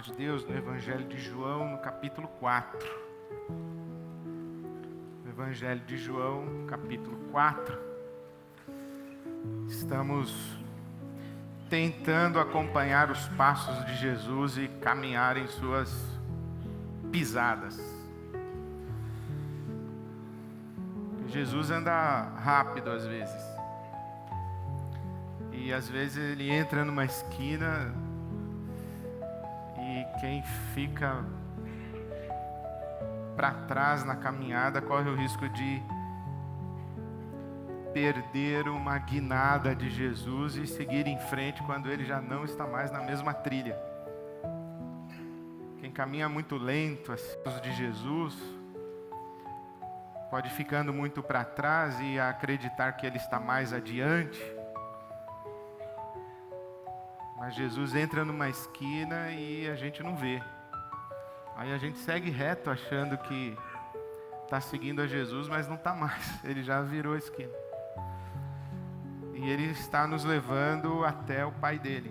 De Deus no Evangelho de João, no capítulo 4. No Evangelho de João, capítulo 4. Estamos tentando acompanhar os passos de Jesus e caminhar em suas pisadas. Jesus anda rápido às vezes. E às vezes ele entra numa esquina e quem fica para trás na caminhada corre o risco de perder uma guinada de Jesus e seguir em frente quando ele já não está mais na mesma trilha. Quem caminha muito lento, assim, de Jesus, pode ir ficando muito para trás e acreditar que ele está mais adiante. Mas Jesus entra numa esquina e a gente não vê. Aí a gente segue reto achando que está seguindo a Jesus, mas não está mais. Ele já virou a esquina. E ele está nos levando até o Pai dele.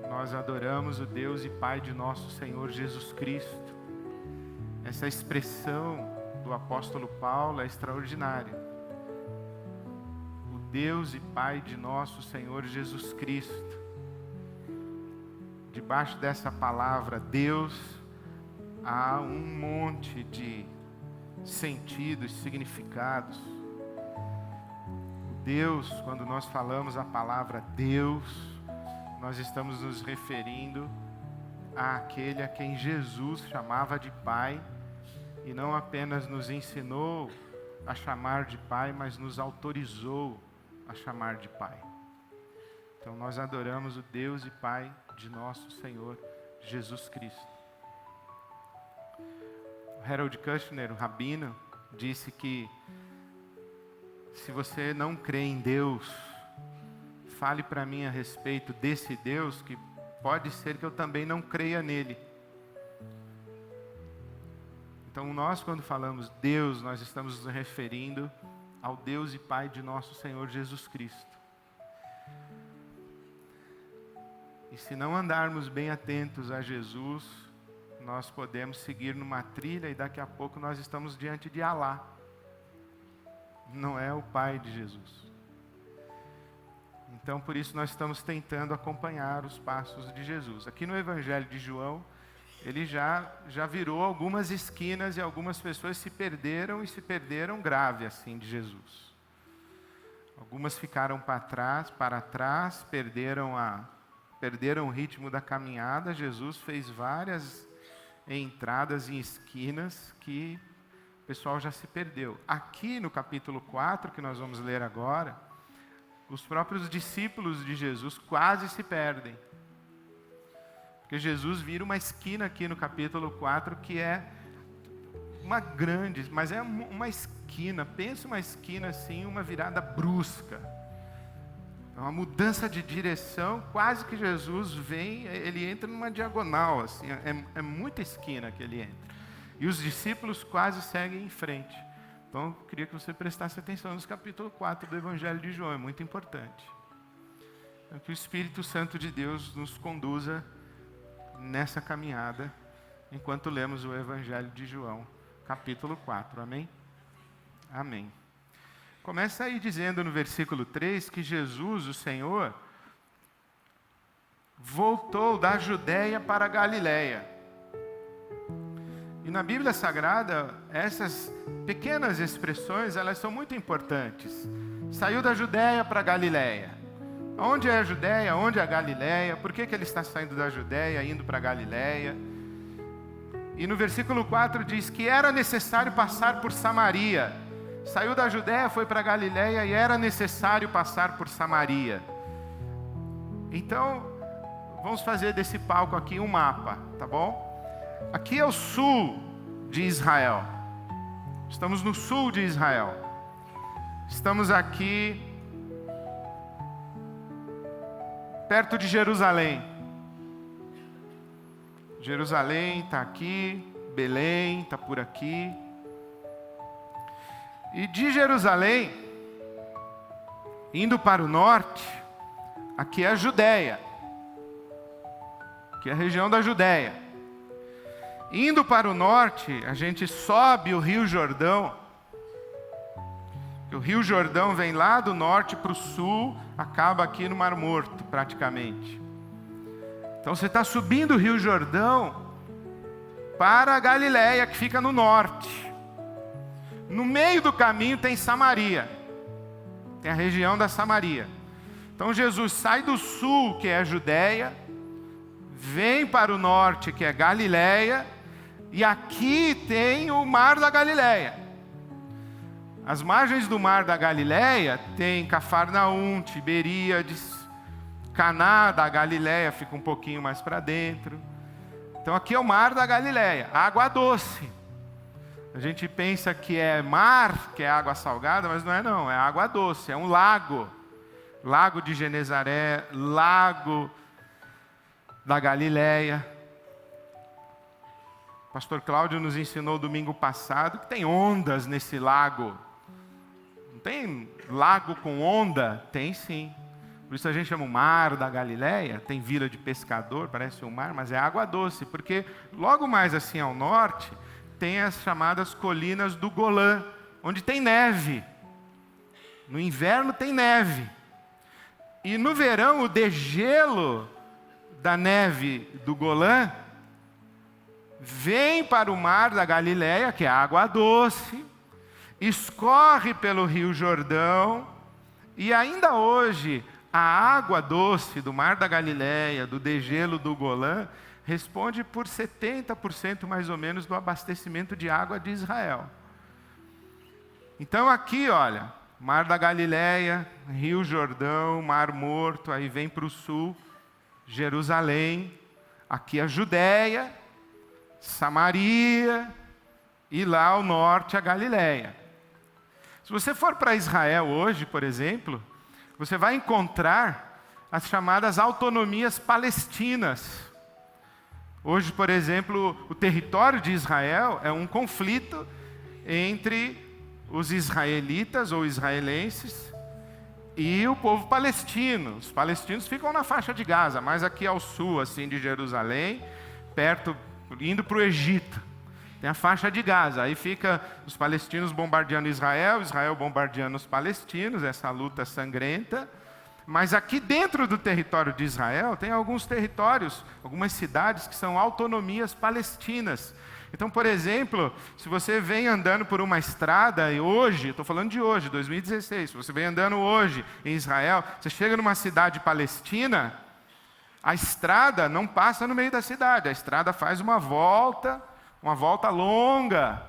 Nós adoramos o Deus e Pai de nosso Senhor Jesus Cristo. Essa expressão do apóstolo Paulo é extraordinária. Deus e Pai de nosso Senhor Jesus Cristo. Debaixo dessa palavra Deus, há um monte de sentidos, significados. Deus, quando nós falamos a palavra Deus, nós estamos nos referindo àquele a quem Jesus chamava de Pai, e não apenas nos ensinou a chamar de Pai, mas nos autorizou a chamar de Pai. Então nós adoramos o Deus e Pai de nosso Senhor Jesus Cristo. O Harold Kushner, o rabino, disse que se você não crê em Deus, fale para mim a respeito desse Deus, que pode ser que eu também não creia nele. Então nós, quando falamos Deus, nós estamos nos referindo ao Deus e Pai de nosso Senhor Jesus Cristo. E se não andarmos bem atentos a Jesus, nós podemos seguir numa trilha e daqui a pouco nós estamos diante de Alá. Não é o Pai de Jesus. Então por isso nós estamos tentando acompanhar os passos de Jesus. Aqui no Evangelho de João, ele já virou algumas esquinas e algumas pessoas se perderam grave assim de Jesus. Algumas ficaram para trás, perderam o ritmo da caminhada. Jesus fez várias entradas em esquinas que o pessoal já se perdeu. Aqui no capítulo 4, que nós vamos ler agora, os próprios discípulos de Jesus quase se perdem. Porque Jesus vira uma esquina aqui no capítulo 4 que é uma grande, mas é uma esquina, pensa uma esquina assim, uma virada brusca. É uma mudança de direção, quase que Jesus vem, ele entra numa diagonal, assim, é muita esquina que ele entra. E os discípulos quase seguem em frente. Então eu queria que você prestasse atenção no capítulo 4 do Evangelho de João, é muito importante. Então, que o Espírito Santo de Deus nos conduza nessa caminhada, enquanto lemos o Evangelho de João, capítulo 4, amém? Amém. Começa aí dizendo no versículo 3 que Jesus, o Senhor, voltou da Judéia para a Galiléia. E na Bíblia Sagrada, essas pequenas expressões, elas são muito importantes. Saiu da Judéia para a Galiléia. Onde é a Judéia? Onde é a Galiléia? Por que ele está saindo da Judéia, indo para a Galiléia? E no versículo 4 diz que era necessário passar por Samaria. Saiu da Judéia, foi para a Galiléia e era necessário passar por Samaria. Então, vamos fazer desse palco aqui um mapa, tá bom? Aqui é o sul de Israel. Estamos no sul de Israel. Estamos aqui perto de Jerusalém. Jerusalém está aqui, Belém está por aqui. E de Jerusalém, indo para o norte, aqui é a Judéia. Aqui é a região da Judéia. Indo para o norte, a gente sobe o Rio Jordão. O Rio Jordão vem lá do norte para o sul, acaba aqui no Mar Morto, praticamente. Então você está subindo o Rio Jordão para a Galiléia, que fica no norte. No meio do caminho tem Samaria. Tem a região da Samaria. Então Jesus sai do sul, que é a Judéia, vem para o norte, que é Galiléia, e aqui tem o Mar da Galiléia. As margens do Mar da Galiléia tem Cafarnaum, Tiberíades, Caná da Galiléia, fica um pouquinho mais para dentro. Então aqui é o Mar da Galiléia, água doce. A gente pensa que é mar, que é água salgada, mas não é não, é água doce, é um lago. Lago de Genezaré, lago da Galiléia. O pastor Cláudio nos ensinou domingo passado que tem ondas nesse lago. Não tem lago com onda? Tem sim. Por isso a gente chama o Mar da Galiléia. Tem vila de pescador, parece um mar, mas é água doce. Porque logo mais assim ao norte, tem as chamadas colinas do Golã, onde tem neve. No inverno tem neve. E no verão, o degelo da neve do Golã vem para o Mar da Galiléia, que é água doce, escorre pelo Rio Jordão, e ainda hoje a água doce do Mar da Galiléia, do degelo do Golã, responde por 70% mais ou menos do abastecimento de água de Israel. Então aqui, olha, Mar da Galiléia, Rio Jordão, Mar Morto, aí vem para o sul, Jerusalém, aqui a Judéia, Samaria, e lá ao norte a Galiléia. Se você for para Israel hoje, por exemplo, você vai encontrar as chamadas autonomias palestinas. Hoje, por exemplo, o território de Israel é um conflito entre os israelitas ou israelenses e o povo palestino. Os palestinos ficam na faixa de Gaza, mais aqui ao sul, assim, de Jerusalém, perto, indo para o Egito. Tem a faixa de Gaza, aí fica os palestinos bombardeando Israel, Israel bombardeando os palestinos, essa luta sangrenta. Mas aqui dentro do território de Israel, tem alguns territórios, algumas cidades que são autonomias palestinas. Então, por exemplo, se você vem andando por uma estrada, e hoje, estou falando de hoje, 2016, se você vem andando hoje em Israel, você chega numa cidade palestina, a estrada não passa no meio da cidade, a estrada faz uma volta longa,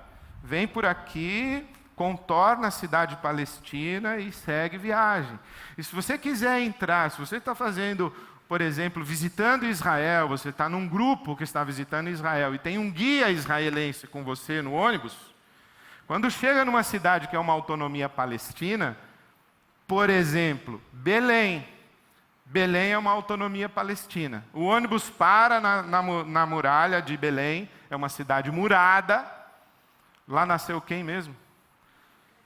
vem por aqui, contorna a cidade palestina e segue viagem. E se você quiser entrar, se você está fazendo, por exemplo, visitando Israel, você está num grupo que está visitando Israel e tem um guia israelense com você no ônibus, quando chega numa cidade que é uma autonomia palestina, por exemplo, Belém. Belém é uma autonomia palestina. O ônibus para na muralha de Belém, é uma cidade murada. Lá nasceu quem mesmo?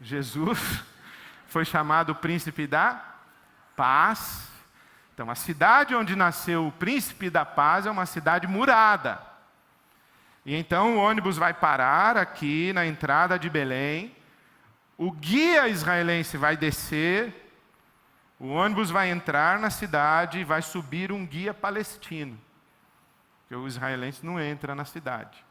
Jesus. Foi chamado o príncipe da paz. Então, a cidade onde nasceu o príncipe da paz é uma cidade murada. E então o ônibus vai parar aqui na entrada de Belém. O guia israelense vai descer. O ônibus vai entrar na cidade e vai subir um guia palestino. Porque o israelense não entra na cidade.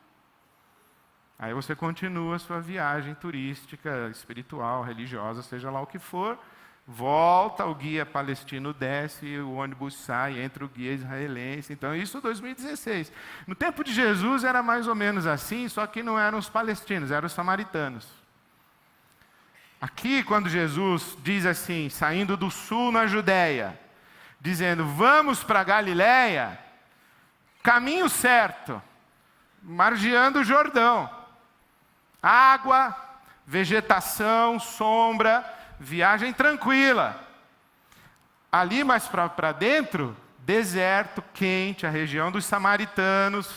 Aí você continua a sua viagem turística, espiritual, religiosa, seja lá o que for. Volta, o guia palestino desce, o ônibus sai, entra o guia israelense. Então, isso 2016. No tempo de Jesus era mais ou menos assim, só que não eram os palestinos, eram os samaritanos. Aqui, quando Jesus diz assim, saindo do sul na Judéia, dizendo, vamos para Galiléia, caminho certo, margeando o Jordão. Água, vegetação, sombra, viagem tranquila. Ali mais para dentro, deserto, quente, a região dos samaritanos.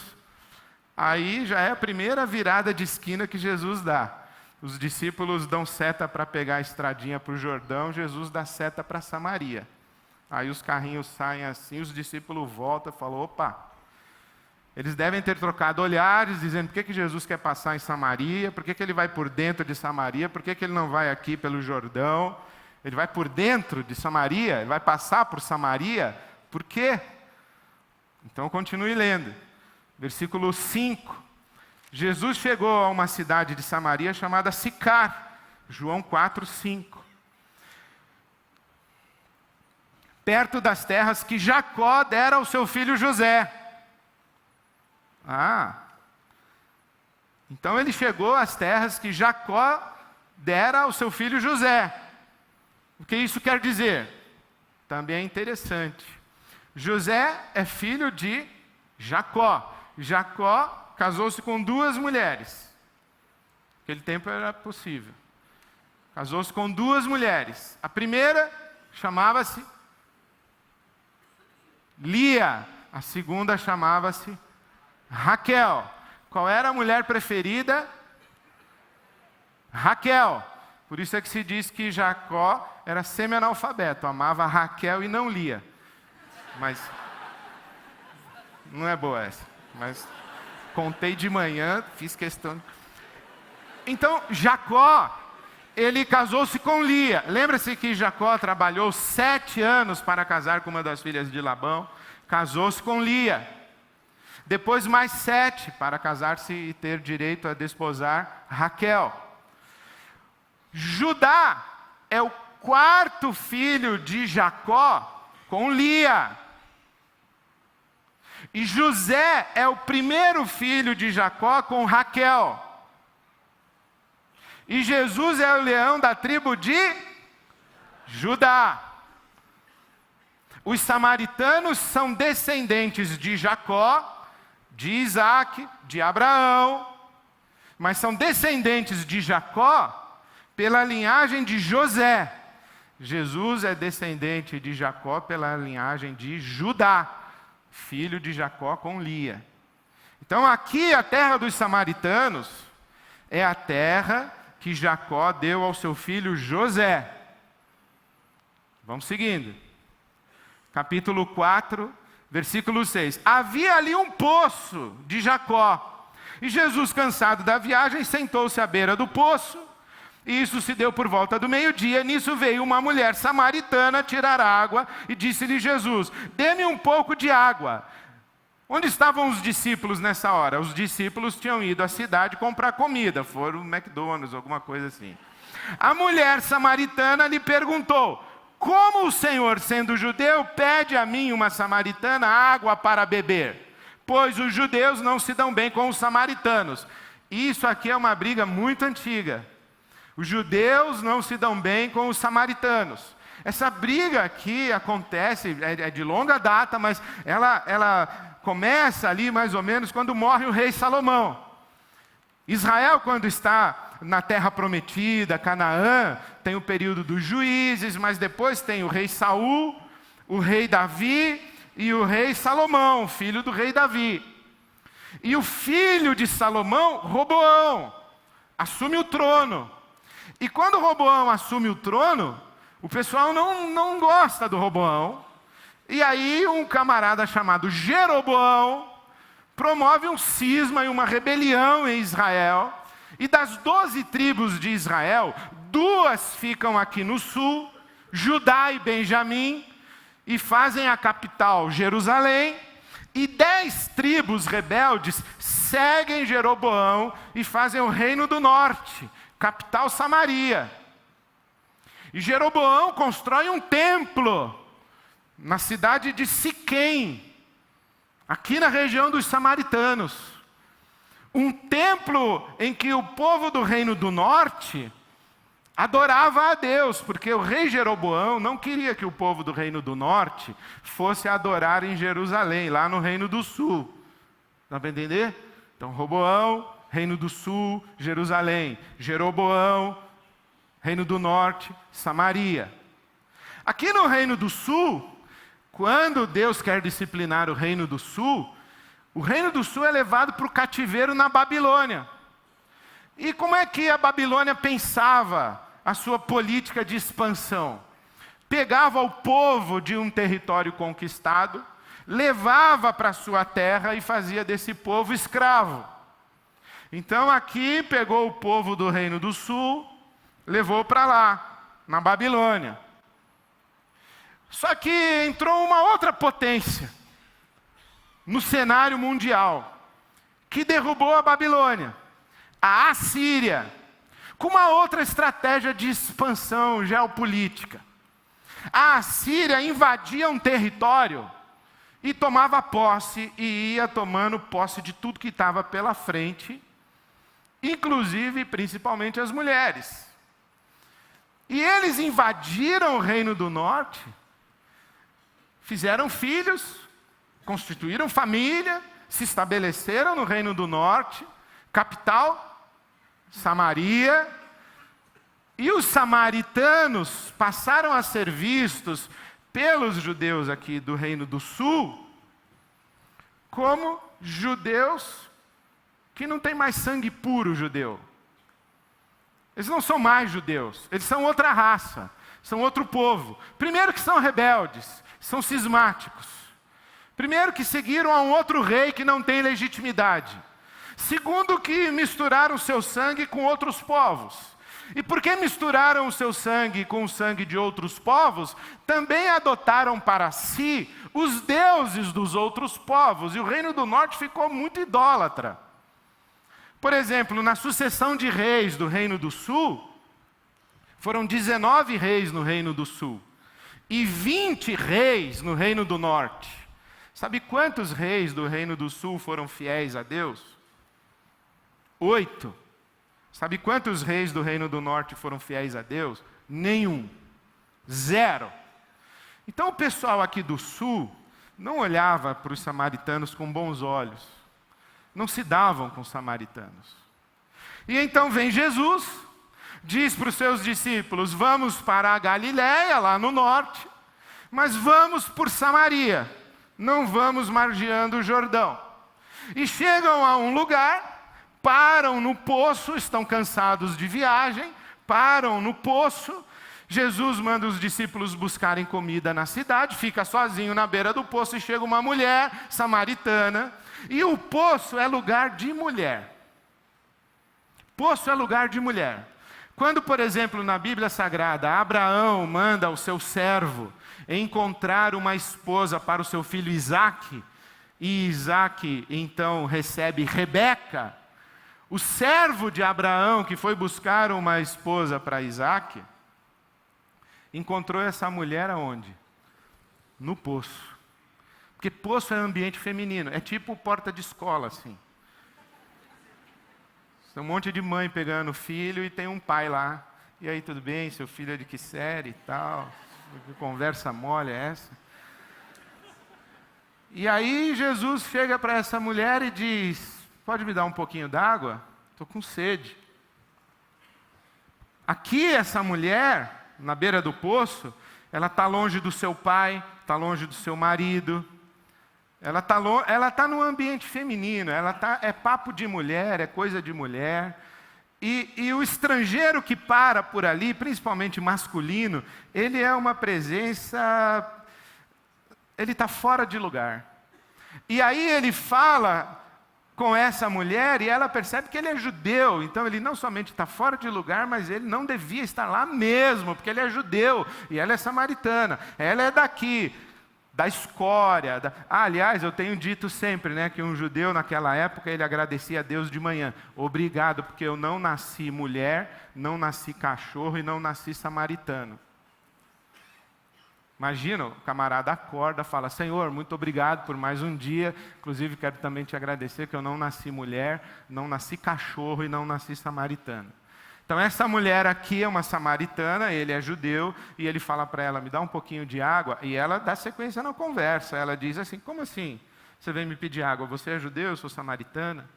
Aí já é a primeira virada de esquina que Jesus dá. Os discípulos dão seta para pegar a estradinha para o Jordão, Jesus dá seta para Samaria. Aí os carrinhos saem assim, os discípulos voltam e falam, opa, Eles devem ter trocado olhares, dizendo: por que Jesus quer passar em Samaria? Por que ele vai por dentro de Samaria? Por que ele não vai aqui pelo Jordão? Ele vai por dentro de Samaria? Ele vai passar por Samaria? Por quê? Então continue lendo. Versículo 5. Jesus chegou a uma cidade de Samaria chamada Sicar. João 4, 5. Perto das terras que Jacó dera ao seu filho José. Então ele chegou às terras que Jacó dera ao seu filho José. O que isso quer dizer? Também é interessante. José é filho de Jacó. Jacó casou-se com 2 mulheres. Naquele tempo era possível. Casou-se com 2 mulheres. A primeira chamava-se Lia. A segunda chamava-se Raquel. Qual era a mulher preferida? Raquel. Por isso é que se diz que Jacó era semi-analfabeto, amava Raquel e não Lia. Mas não é boa essa. Mas contei de manhã, fiz questão. Então, Jacó, ele casou-se com Lia. Lembra-se que Jacó trabalhou 7 anos para casar com uma das filhas de Labão. Casou-se com Lia. Depois mais 7 para casar-se e ter direito a desposar Raquel. Judá é o 4º filho de Jacó com Lia. E José é o 1º filho de Jacó com Raquel. E Jesus é o leão da tribo de Judá. Os samaritanos são descendentes de Jacó, de Isaac, de Abraão, mas são descendentes de Jacó pela linhagem de José. Jesus é descendente de Jacó pela linhagem de Judá, filho de Jacó com Lia. Então aqui a terra dos samaritanos é a terra que Jacó deu ao seu filho José. Vamos seguindo. Capítulo 4, versículo 6. Havia ali um poço de Jacó. E Jesus, cansado da viagem, sentou-se à beira do poço. E isso se deu por volta do meio-dia. Nisso veio uma mulher samaritana tirar água e disse-lhe Jesus: dê-me um pouco de água. Onde estavam os discípulos nessa hora? Os discípulos tinham ido à cidade comprar comida. Foram no McDonald's, alguma coisa assim. A mulher samaritana lhe perguntou: como o Senhor, sendo judeu, pede a mim, uma samaritana, água para beber? Pois os judeus não se dão bem com os samaritanos. Isso aqui é uma briga muito antiga. Os judeus não se dão bem com os samaritanos. Essa briga aqui acontece, é de longa data, mas ela começa ali mais ou menos quando morre o rei Salomão. Israel, quando está na terra prometida, Canaã, tem o período dos juízes, mas depois tem o rei Saul, o rei Davi e o rei Salomão, filho do rei Davi. E o filho de Salomão, Roboão, assume o trono. E quando Roboão assume o trono, o pessoal não gosta do Roboão. E aí um camarada chamado Jeroboão promove um cisma e uma rebelião em Israel. E das 12 tribos de Israel, 2 ficam aqui no sul, Judá e Benjamim, e fazem a capital Jerusalém. E 10 tribos rebeldes seguem Jeroboão e fazem o reino do norte, capital Samaria. E Jeroboão constrói um templo na cidade de Siquém, aqui na região dos samaritanos. Um templo em que o povo do reino do norte adorava a Deus, porque o rei Jeroboão não queria que o povo do reino do norte fosse adorar em Jerusalém, lá no reino do sul. Dá para entender? Então, Roboão, reino do sul, Jerusalém. Jeroboão, reino do norte, Samaria. Aqui no reino do sul, quando Deus quer disciplinar o reino do sul, o reino do sul é levado para o cativeiro na Babilônia. E como é que a Babilônia pensava a sua política de expansão? Pegava o povo de um território conquistado, levava para sua terra e fazia desse povo escravo. Então aqui pegou o povo do Reino do Sul, levou para lá, na Babilônia. Só que entrou uma outra potência no cenário mundial, que derrubou a Babilônia, a Assíria, com uma outra estratégia de expansão geopolítica. A Assíria invadia um território e tomava posse, e ia tomando posse de tudo que estava pela frente, inclusive, principalmente, as mulheres. E eles invadiram o Reino do Norte, fizeram filhos, constituíram família, se estabeleceram no Reino do Norte, capital, Samaria, e os samaritanos passaram a ser vistos pelos judeus aqui do Reino do Sul como judeus que não têm mais sangue puro judeu. Eles não são mais judeus, eles são outra raça, são outro povo. Primeiro que são rebeldes, são cismáticos. Primeiro que seguiram a um outro rei que não tem legitimidade. Segundo que misturaram seu sangue com outros povos. E porque misturaram o seu sangue com o sangue de outros povos, também adotaram para si os deuses dos outros povos. E o Reino do Norte ficou muito idólatra. Por exemplo, na sucessão de reis do Reino do Sul, foram 19 reis no Reino do Sul e 20 reis no Reino do Norte. Sabe quantos reis do Reino do Sul foram fiéis a Deus? 8. Sabe quantos reis do Reino do Norte foram fiéis a Deus? Nenhum. 0. Então o pessoal aqui do Sul não olhava para os samaritanos com bons olhos. Não se davam com os samaritanos. E então vem Jesus, diz para os seus discípulos: vamos para a Galiléia, lá no norte, mas vamos por Samaria, não vamos margeando o Jordão. E chegam a um lugar, param no poço, estão cansados de viagem, param no poço. Jesus manda os discípulos buscarem comida na cidade, fica sozinho na beira do poço e chega uma mulher samaritana. E o poço é lugar de mulher. Poço é lugar de mulher. Quando, por exemplo, na Bíblia Sagrada, Abraão manda ao seu servo encontrar uma esposa para o seu filho Isaque, e Isaque então recebe Rebeca, o servo de Abraão que foi buscar uma esposa para Isaque, encontrou essa mulher aonde? No poço. Porque poço é ambiente feminino, é tipo porta de escola, assim. Tem um monte de mãe pegando filho e tem um pai lá. E aí, tudo bem? Seu filho é de que série e tal? Que conversa mole é essa? E aí Jesus chega para essa mulher e diz: pode me dar um pouquinho d'água? Estou com sede. Aqui essa mulher, na beira do poço, ela está longe do seu pai, está longe do seu marido. Ela está num ambiente feminino, é papo de mulher, é coisa de mulher. E o estrangeiro que para por ali, principalmente masculino, ele é uma presença, ele está fora de lugar. E aí ele fala com essa mulher e ela percebe que ele é judeu. Então ele não somente está fora de lugar, mas ele não devia estar lá mesmo, porque ele é judeu e ela é samaritana. Ela é daqui, da escória. Aliás, eu tenho dito sempre, né, que um judeu naquela época, ele agradecia a Deus de manhã: obrigado, porque eu não nasci mulher, não nasci cachorro e não nasci samaritano. Imagina, o camarada acorda, fala: Senhor, muito obrigado por mais um dia, inclusive quero também te agradecer que eu não nasci mulher, não nasci cachorro e não nasci samaritano. Então essa mulher aqui é uma samaritana, ele é judeu, e ele fala para ela: me dá um pouquinho de água, e ela dá sequência na conversa. Ela diz assim: como assim? Você vem me pedir água? Você é judeu, eu sou samaritana?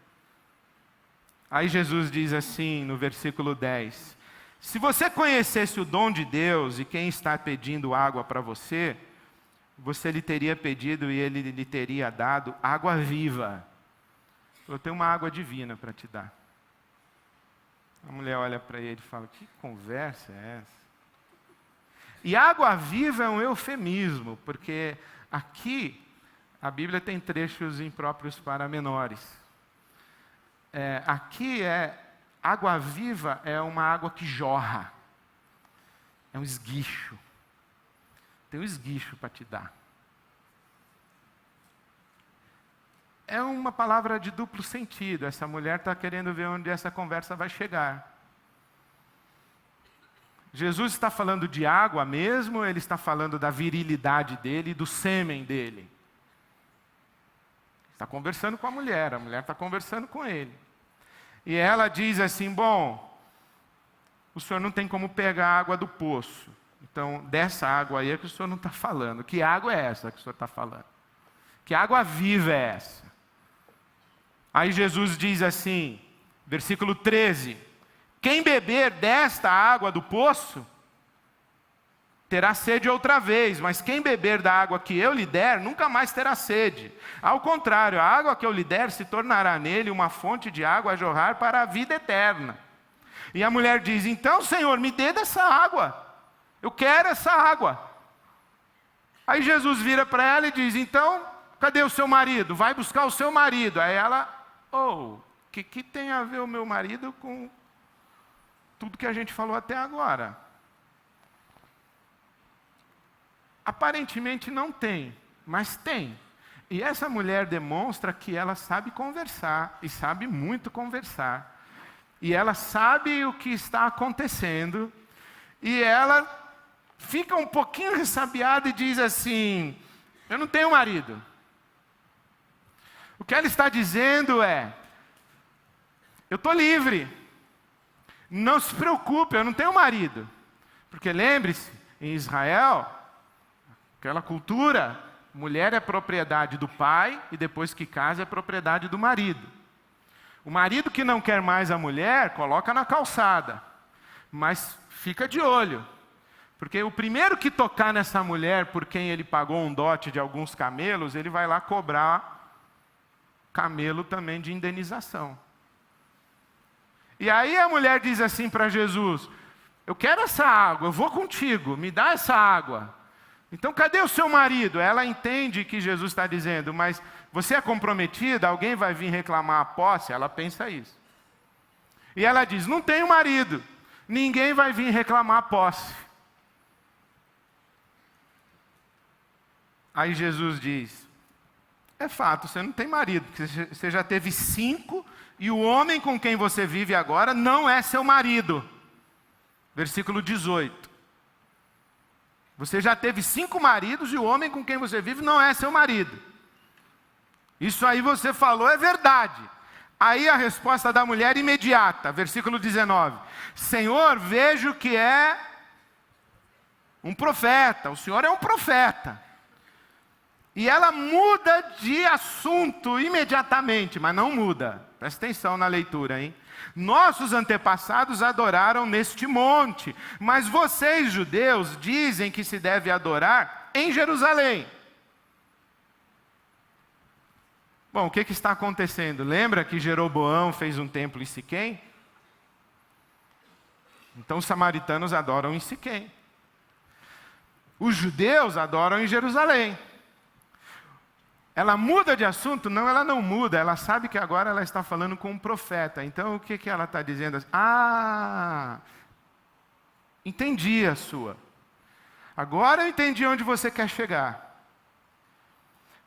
Aí Jesus diz assim no versículo 10: se você conhecesse o dom de Deus e quem está pedindo água para você, você lhe teria pedido e ele lhe teria dado água viva. Eu tenho uma água divina para te dar. A mulher olha para ele e fala: que conversa é essa? E água viva é um eufemismo, porque aqui A Bíblia tem trechos impróprios para menores. Aqui água viva é uma água que jorra. É um esguicho. Tem um esguicho para te dar. É uma palavra de duplo sentido. Essa mulher está querendo ver onde essa conversa vai chegar. Jesus está falando de água mesmo, ele está falando da virilidade dele, do sêmen dele. Está conversando com a mulher está conversando com ele. E ela diz assim, bom, o senhor não tem como pegar a água do poço. Então, dessa água aí é que o senhor não está falando. Que água é essa que o senhor está falando? Que água viva é essa? Aí Jesus diz assim, versículo 13, quem beber desta água do poço, terá sede outra vez, mas quem beber da água que eu lhe der, nunca mais terá sede. Ao contrário, a água que eu lhe der se tornará nele uma fonte de água a jorrar para a vida eterna. E a mulher diz, então, Senhor, me dê dessa água. Eu quero essa água. Aí Jesus vira para ela e diz, então, cadê o seu marido? Vai buscar o seu marido. Aí ela, o que tem a ver o meu marido com tudo que a gente falou até agora? Aparentemente não tem, mas tem. E essa mulher demonstra que ela sabe conversar, e sabe muito conversar. E ela sabe o que está acontecendo, e ela fica um pouquinho ressabiada e diz assim, eu não tenho marido. O que ela está dizendo é, eu estou livre, não se preocupe, eu não tenho marido. Porque lembre-se, em Israel, aquela cultura, mulher é propriedade do pai e depois que casa é propriedade do marido. O marido que não quer mais a mulher, coloca na calçada, mas fica de olho. Porque o primeiro que tocar nessa mulher por quem ele pagou um dote de alguns camelos, ele vai lá cobrar camelo também de indenização. E aí a mulher diz assim para Jesus, eu quero essa água, eu vou contigo, me dá essa água. Então cadê o seu marido? Ela entende que Jesus está dizendo, mas você é comprometida, alguém vai vir reclamar a posse? Ela pensa isso. E ela diz, não tenho marido, ninguém vai vir reclamar a posse. Aí Jesus diz, é fato, você não tem marido, porque você já teve 5, e o homem com quem você vive agora não é seu marido. Versículo 18. Você já teve 5 maridos, e o homem com quem você vive não é seu marido. Isso aí você falou é verdade. Aí a resposta da mulher imediata, versículo 19. Senhor, vejo que é um profeta, o senhor é um profeta. E ela muda de assunto imediatamente, mas não muda. Presta atenção na leitura, hein? Nossos antepassados adoraram neste monte, mas vocês, judeus, dizem que se deve adorar em Jerusalém. Bom, o que está acontecendo? Lembra que Jeroboão fez um templo em Siquém? Então os samaritanos adoram em Siquém. Os judeus adoram em Jerusalém. Ela muda de assunto? Não, ela não muda. Ela sabe que agora ela está falando com um profeta. Então, o que ela está dizendo? Entendi a sua. Agora eu entendi onde você quer chegar.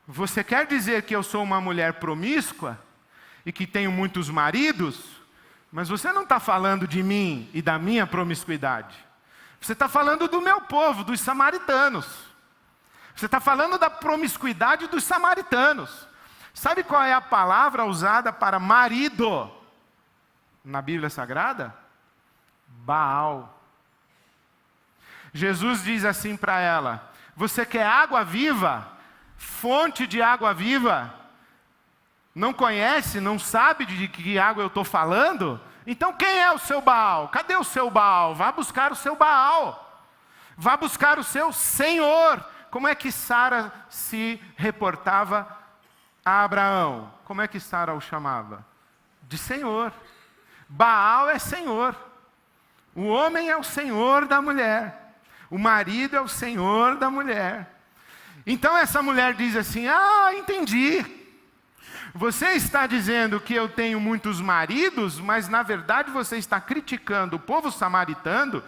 Você quer dizer que eu sou uma mulher promíscua e que tenho muitos maridos? Mas você não está falando de mim e da minha promiscuidade. Você está falando do meu povo, dos samaritanos. Você está falando da promiscuidade dos samaritanos. Sabe qual é a palavra usada para marido na Bíblia Sagrada? Baal. Jesus diz assim para ela, você quer água viva? Fonte de água viva? Não conhece, não sabe de que água eu estou falando? Então quem é o seu Baal? Cadê o seu Baal? Vá buscar o seu Baal. Vá buscar o seu Senhor. Como é que Sara se reportava a Abraão? Como é que Sara o chamava? De Senhor. Baal é Senhor. O homem é o senhor da mulher. O marido é o senhor da mulher. Então essa mulher diz assim: ah, entendi. Você está dizendo que eu tenho muitos maridos, mas na verdade você está criticando o povo samaritano,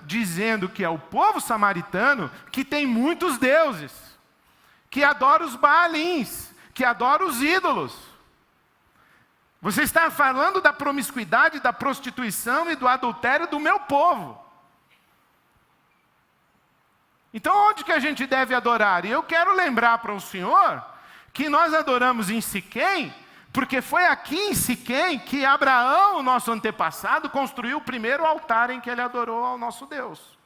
dizendo que é o povo samaritano que tem muitos deuses, que adora os Baalins, que adora os ídolos. Você está falando da promiscuidade, da prostituição e do adultério do meu povo. Então onde que a gente deve adorar? E eu quero lembrar para o senhor que nós adoramos em Siquém, porque foi aqui em Siquém que Abraão, o nosso antepassado, construiu o primeiro altar em que ele adorou ao nosso Deus.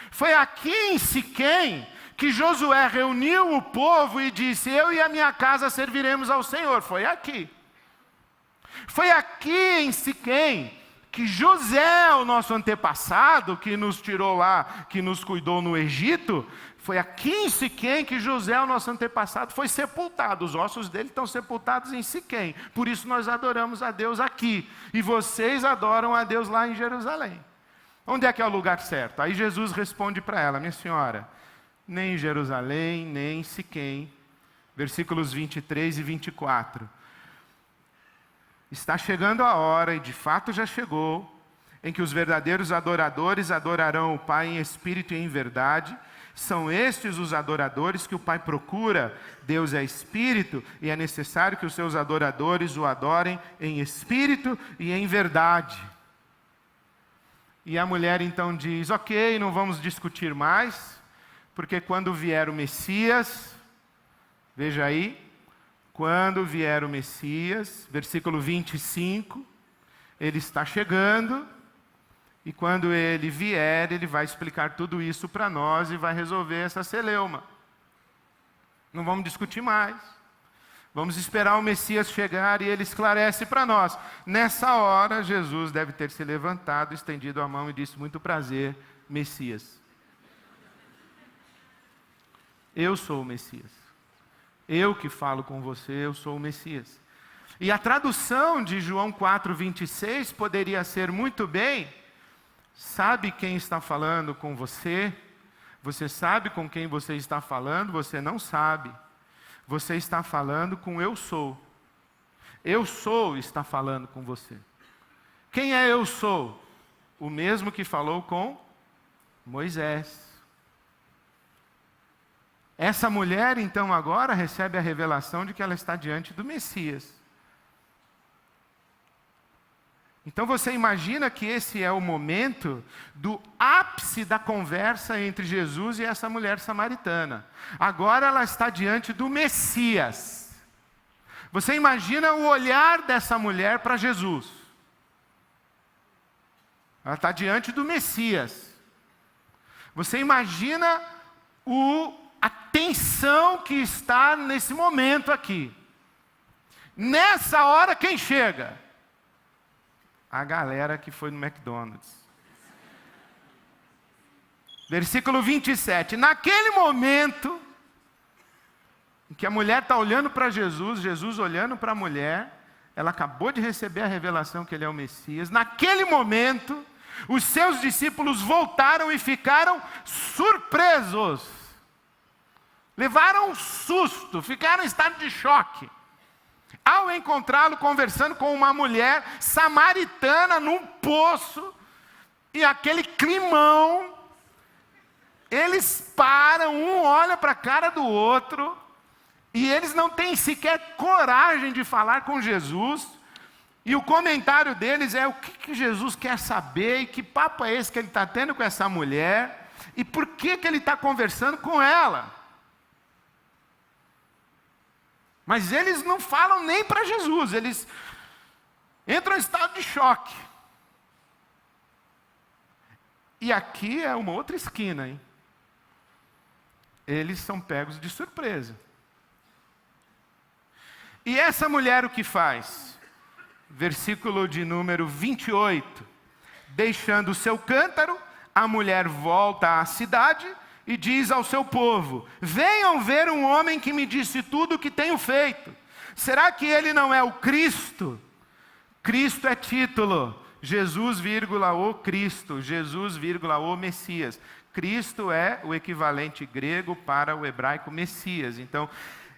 Foi aqui em Siquém que Josué reuniu o povo e disse: eu e a minha casa serviremos ao Senhor. Foi aqui. Foi aqui em Siquém que José, o nosso antepassado, que nos tirou lá, que nos cuidou no Egito, foi aqui em Siquém que José, o nosso antepassado, foi sepultado. Os ossos dele estão sepultados em Siquém. Por isso nós adoramos a Deus aqui. E vocês adoram a Deus lá em Jerusalém. Onde é que é o lugar certo? Aí Jesus responde para ela: minha senhora, nem em Jerusalém, nem em Siquém. Versículos 23 e 24. Está chegando a hora, e de fato já chegou, em que os verdadeiros adoradores adorarão o Pai em espírito e em verdade. São estes os adoradores que o Pai procura. Deus é espírito, e é necessário que os seus adoradores o adorem em espírito e em verdade. E a mulher então diz: ok, não vamos discutir mais, porque quando vier o Messias, veja aí, quando vier o Messias, versículo 25, ele está chegando, e quando ele vier, ele vai explicar tudo isso para nós e vai resolver essa celeuma. Não vamos discutir mais. Vamos esperar o Messias chegar e ele esclarece para nós. Nessa hora, Jesus deve ter se levantado, estendido a mão e disse: muito prazer, Messias. Eu sou o Messias. Eu que falo com você, eu sou o Messias. E a tradução de João 4:26 poderia ser muito bem: sabe quem está falando com você? Você sabe com quem você está falando? Você não sabe. Você está falando com eu sou. Eu sou está falando com você. Quem é eu sou? O mesmo que falou com Moisés. Essa mulher, então, agora recebe a revelação de que ela está diante do Messias. Então você imagina que esse é o momento do ápice da conversa entre Jesus e essa mulher samaritana. Agora ela está diante do Messias. Você imagina o olhar dessa mulher para Jesus. Ela está diante do Messias. Você imagina a tensão que está nesse momento aqui. Nessa hora, quem chega? A galera que foi no McDonald's. Versículo 27. Naquele momento em que a mulher está olhando para Jesus, Jesus olhando para a mulher, ela acabou de receber a revelação que ele é o Messias. Naquele momento, os seus discípulos voltaram e ficaram surpresos. Levaram um susto, ficaram em estado de choque, ao encontrá-lo conversando com uma mulher samaritana num poço, e aquele climão, eles param, um olha para a cara do outro, e eles não têm sequer coragem de falar com Jesus, e o comentário deles é: o que Jesus quer saber, e que papo é esse que ele está tendo com essa mulher, e por que ele está conversando com ela? Mas eles não falam nem para Jesus, eles entram em estado de choque. E aqui é uma outra esquina, hein? Eles são pegos de surpresa. E essa mulher o que faz? Versículo de número 28. Deixando o seu cântaro, a mulher volta à cidade e diz ao seu povo: venham ver um homem que me disse tudo o que tenho feito. Será que ele não é o Cristo? Cristo é título. Jesus, o Cristo. Jesus, o Messias. Cristo é o equivalente grego para o hebraico Messias. Então,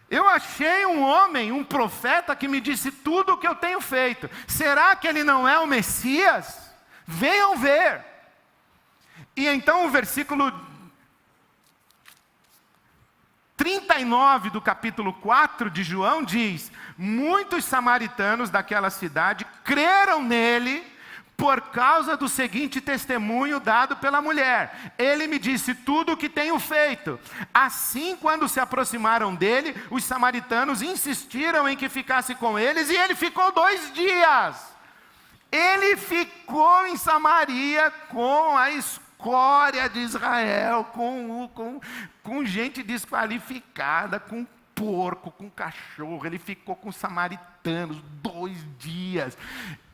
eu achei um homem, um profeta que me disse tudo o que eu tenho feito. Será que ele não é o Messias? Venham ver. E então o versículo 39 do capítulo 4 de João diz: muitos samaritanos daquela cidade creram nele por causa do seguinte testemunho dado pela mulher. Ele me disse tudo o que tenho feito. Assim, quando se aproximaram dele, os samaritanos insistiram em que ficasse com eles, e ele ficou 2 dias. Ele ficou em Samaria com a escória de Israel, com gente desqualificada, com porco, com cachorro. Ele ficou com os samaritanos 2 dias.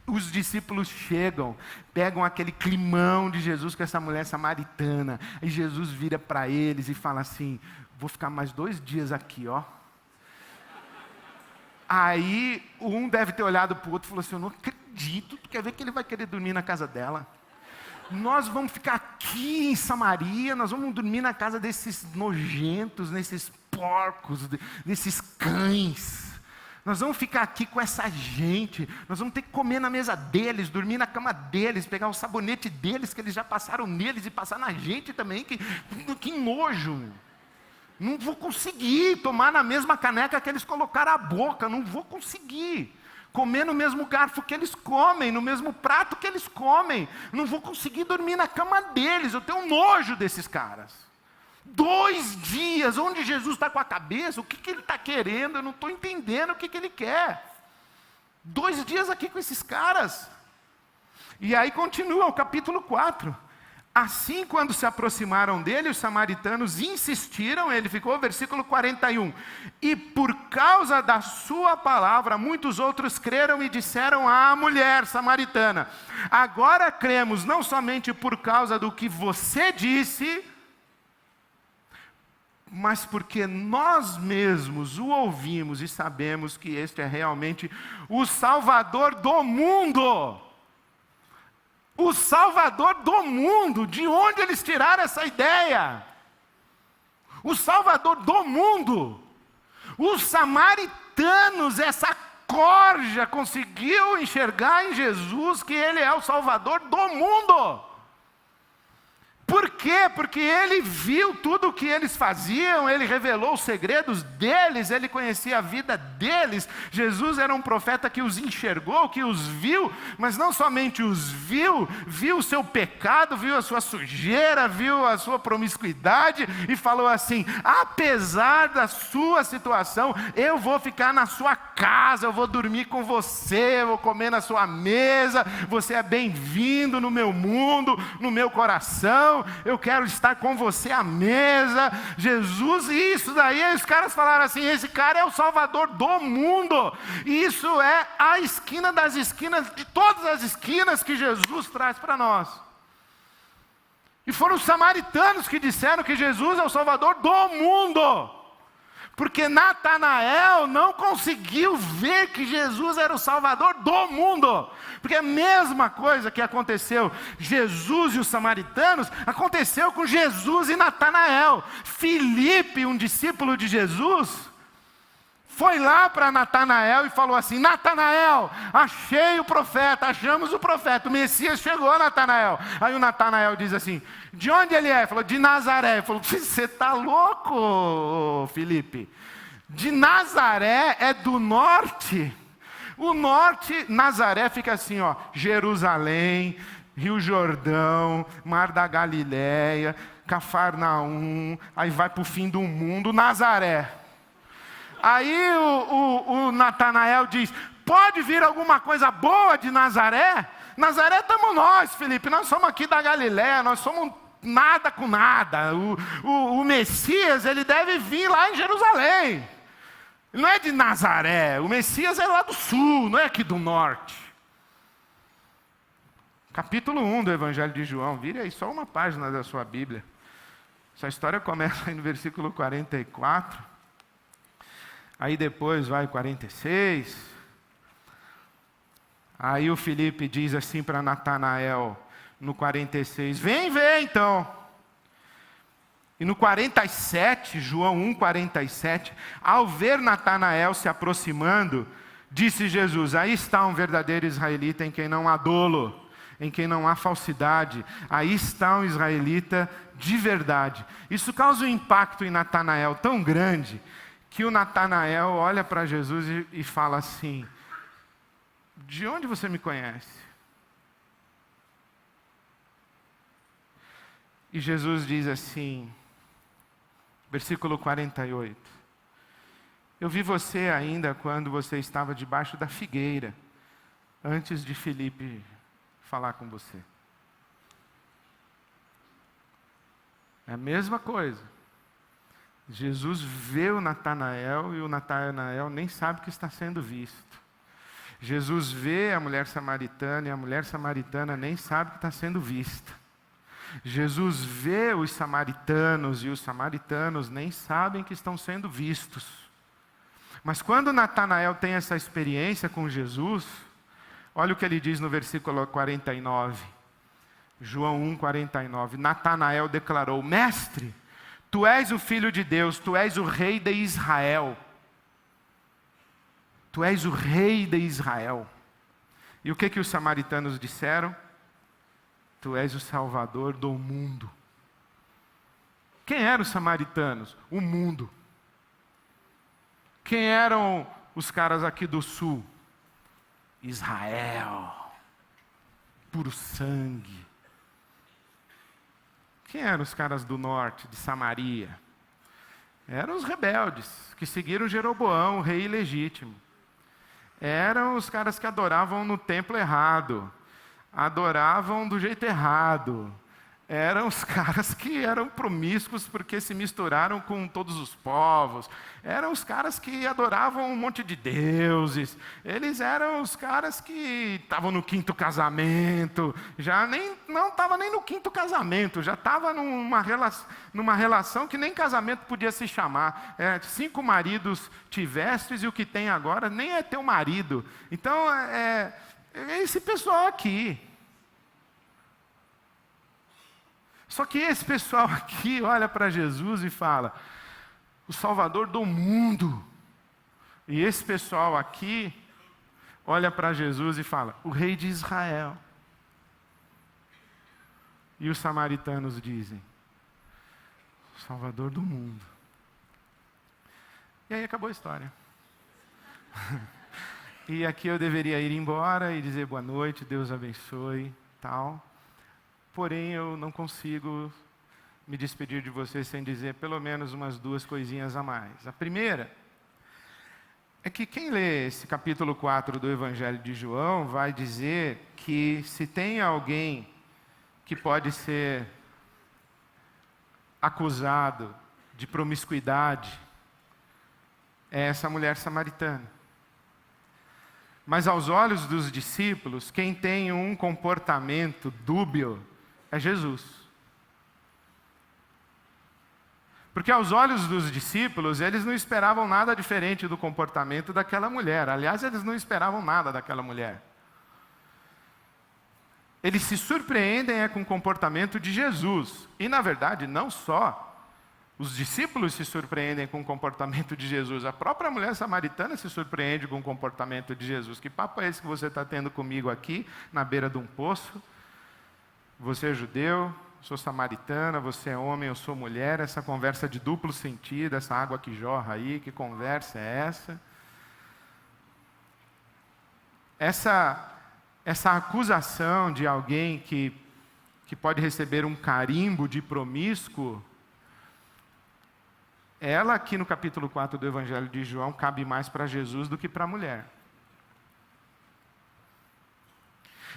Os discípulos chegam, pegam aquele climão de Jesus com essa mulher samaritana, e Jesus vira para eles e fala assim: vou ficar mais 2 dias aqui, ó. Aí um deve ter olhado para o outro e falou assim: eu não acredito, tu quer ver que ele vai querer dormir na casa dela? Nós vamos ficar aqui em Samaria, nós vamos dormir na casa desses nojentos, desses porcos, desses cães. Nós vamos ficar aqui com essa gente, nós vamos ter que comer na mesa deles, dormir na cama deles, pegar o sabonete deles, que eles já passaram neles, e passar na gente também, que nojo. Não vou conseguir tomar na mesma caneca que eles colocaram a boca, não vou conseguir. Comer no mesmo garfo que eles comem, no mesmo prato que eles comem. Não vou conseguir dormir na cama deles, eu tenho nojo desses caras. 2 dias, onde Jesus está com a cabeça, o que ele está querendo, eu não estou entendendo o que ele quer. 2 dias aqui com esses caras. E aí continua o capítulo 4. Assim, quando se aproximaram dele, os samaritanos insistiram, ele ficou, versículo 41. E por causa da sua palavra, muitos outros creram e disseram à mulher samaritana: agora cremos, não somente por causa do que você disse, mas porque nós mesmos o ouvimos e sabemos que este é realmente o Salvador do mundo. O Salvador do mundo. De onde eles tiraram essa ideia? O Salvador do mundo. Os samaritanos, essa corja, conseguiu enxergar em Jesus que Ele é o Salvador do mundo. Por quê? Porque ele viu tudo o que eles faziam, ele revelou os segredos deles, ele conhecia a vida deles. Jesus era um profeta que os enxergou, que os viu, mas não somente os viu, viu o seu pecado, viu a sua sujeira, viu a sua promiscuidade e falou assim: apesar da sua situação, eu vou ficar na sua casa, eu vou dormir com você, eu vou comer na sua mesa, você é bem-vindo no meu mundo, no meu coração. Eu quero estar com você à mesa. Jesus, e isso daí, os caras falaram assim: esse cara é o Salvador do mundo. E isso é a esquina das esquinas, de todas as esquinas que Jesus traz para nós. E foram os samaritanos que disseram que Jesus é o Salvador do mundo. Porque Natanael não conseguiu ver que Jesus era o Salvador do mundo. Porque a mesma coisa que aconteceu Jesus e os samaritanos, aconteceu com Jesus e Natanael. Filipe, um discípulo de Jesus, foi lá para Natanael e falou assim: Natanael, achei o profeta, achamos o profeta, o Messias chegou, Natanael. Aí o Natanael diz assim: de onde ele é? Ele falou: de Nazaré. Ele falou: você está louco, Filipe? De Nazaré é do norte. O norte, Nazaré fica assim, ó, Jerusalém, Rio Jordão, Mar da Galileia, Cafarnaum, aí vai para o fim do mundo, Nazaré. Aí o Natanael diz: pode vir alguma coisa boa de Nazaré? Nazaré estamos nós, Felipe, nós somos aqui da Galileia, nós somos nada com nada. O Messias, ele deve vir lá em Jerusalém. Ele não é de Nazaré, o Messias é lá do sul, não é aqui do norte. Capítulo 1 do Evangelho de João, vire aí só uma página da sua Bíblia. Essa história começa aí no versículo 44. Aí depois vai 46. Aí o Filipe diz assim para Natanael, no 46, vem ver então. E no 47, João 1,47, ao ver Natanael se aproximando, disse Jesus: aí está um verdadeiro israelita em quem não há dolo, em quem não há falsidade. Aí está um israelita de verdade. Isso causa um impacto em Natanael tão grande, que o Natanael olha para Jesus e fala assim: de onde você me conhece? E Jesus diz assim, versículo 48, eu vi você ainda quando você estava debaixo da figueira, antes de Filipe falar com você. É a mesma coisa. Jesus vê o Natanael e o Natanael nem sabe que está sendo visto. Jesus vê a mulher samaritana e a mulher samaritana nem sabe que está sendo vista. Jesus vê os samaritanos e os samaritanos nem sabem que estão sendo vistos. Mas quando Natanael tem essa experiência com Jesus, olha o que ele diz no versículo 49. João 1,49. Natanael declarou: Mestre, tu és o Filho de Deus, tu és o Rei de Israel. Tu és o Rei de Israel. E o que os samaritanos disseram? Tu és o Salvador do mundo. Quem eram os samaritanos? O mundo. Quem eram os caras aqui do sul? Israel. Puro sangue. Quem eram os caras do norte, de Samaria? Eram os rebeldes, que seguiram Jeroboão, o rei ilegítimo. Eram os caras que adoravam no templo errado. Adoravam do jeito errado. Eram os caras que eram promíscuos porque se misturaram com todos os povos. Eram os caras que adoravam um monte de deuses. Eles eram os caras que estavam no 5º casamento. Já não estava nem no 5º casamento. Já estava numa relação que nem casamento podia se chamar. 5 maridos tivestes e o que tem agora nem é teu marido. Então, esse pessoal aqui. Só que esse pessoal aqui olha para Jesus e fala: o Salvador do mundo. E esse pessoal aqui olha para Jesus e fala: o Rei de Israel. E os samaritanos dizem: o Salvador do mundo. E aí acabou a história. E aqui eu deveria ir embora e dizer boa noite, Deus abençoe, tal. Porém, eu não consigo me despedir de você sem dizer pelo menos umas 2 coisinhas a mais. A primeira é que quem lê esse capítulo 4 do Evangelho de João vai dizer que se tem alguém que pode ser acusado de promiscuidade, é essa mulher samaritana. Mas aos olhos dos discípulos, quem tem um comportamento dúbio é Jesus. Porque aos olhos dos discípulos, eles não esperavam nada diferente do comportamento daquela mulher. Aliás, eles não esperavam nada daquela mulher. Eles se surpreendem com o comportamento de Jesus. E, na verdade, não só os discípulos se surpreendem com o comportamento de Jesus. A própria mulher samaritana se surpreende com o comportamento de Jesus. Que papo é esse que você está tendo comigo aqui, na beira de um poço? Você é judeu, sou samaritana, você é homem, eu sou mulher. Essa conversa de duplo sentido, essa água que jorra aí, que conversa é essa? Essa acusação de alguém que pode receber um carimbo de promíscuo, ela aqui no capítulo 4 do Evangelho de João cabe mais para Jesus do que para a mulher.